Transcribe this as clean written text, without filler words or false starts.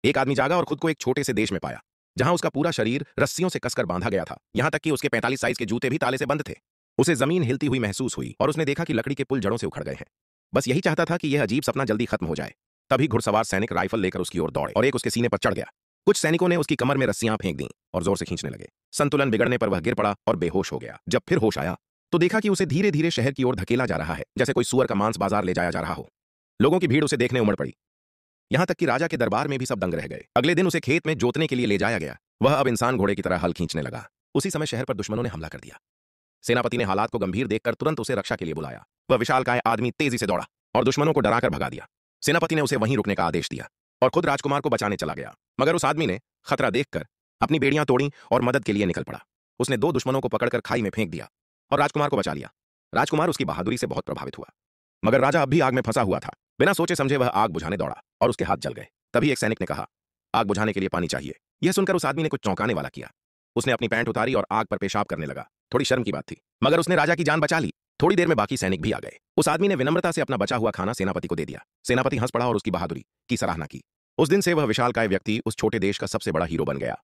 एक आदमी जागा और खुद को एक छोटे से देश में पाया, जहां उसका पूरा शरीर रस्सियों से कसकर बांधा गया था, यहां तक कि उसके 45 साइज के जूते भी ताले से बंद थे। उसे जमीन हिलती हुई महसूस हुई और उसने देखा कि लकड़ी के पुल जड़ों से उखड़ गए हैं। बस यही चाहता था कि यह अजीब सपना जल्दी खत्म हो जाए। तभी घुड़सवार सैनिक राइफल लेकर उसकी ओर दौड़े और एक उसके सीने पर चढ़ गया। कुछ सैनिकों ने उसकी कमर में रस्सियां फेंक दी और जोर से खींचने लगे। संतुलन बिगड़ने पर वह गिर पड़ा और बेहोश हो गया। जब फिर होश आया तो देखा कि उसे धीरे धीरे शहर की ओर धकेला जा रहा है, जैसे कोई सुअर का मांस बाजार ले जाया जा रहा हो। लोगों की भीड़ उसे देखने उमड़ पड़ी, यहां तक कि राजा के दरबार में भी सब दंग रह गए। अगले दिन उसे खेत में जोतने के लिए ले जाया गया। वह अब इंसान घोड़े की तरह हल खींचने लगा। उसी समय शहर पर दुश्मनों ने हमला कर दिया। सेनापति ने हालात को गंभीर देखकर तुरंत उसे रक्षा के लिए बुलाया। वह विशालकाय आदमी तेजी से दौड़ा और दुश्मनों को डराकर भगा दिया। सेनापति ने उसे वहीं रुकने का आदेश दिया और खुद राजकुमार को बचाने चला गया। मगर उस आदमी ने खतरा देखकर अपनी बेड़ियां तोड़ी और मदद के लिए निकल पड़ा। उसने 2 दुश्मनों को पकड़कर खाई में फेंक दिया और राजकुमार को बचा लिया। राजकुमार उसकी बहादुरी से बहुत प्रभावित हुआ, मगर राजा अब भी आग में फंसा हुआ था। बिना सोचे समझे वह आग बुझाने दौड़ा और उसके हाथ जल गए। तभी एक सैनिक ने कहा, आग बुझाने के लिए पानी चाहिए। यह सुनकर उस आदमी ने कुछ चौंकाने वाला किया। उसने अपनी पैंट उतारी और आग पर पेशाब करने लगा। थोड़ी शर्म की बात थी, मगर उसने राजा की जान बचा ली। थोड़ी देर में बाकी सैनिक भी आ गए। उस आदमी ने विनम्रता से अपना बचा हुआ खाना सेनापति को दे दिया। सेनापति हंस पड़ा और उसकी बहादुरी की सराहना की। उस दिन से वह विशालकाय व्यक्ति उस छोटे देश का सबसे बड़ा हीरो बन गया।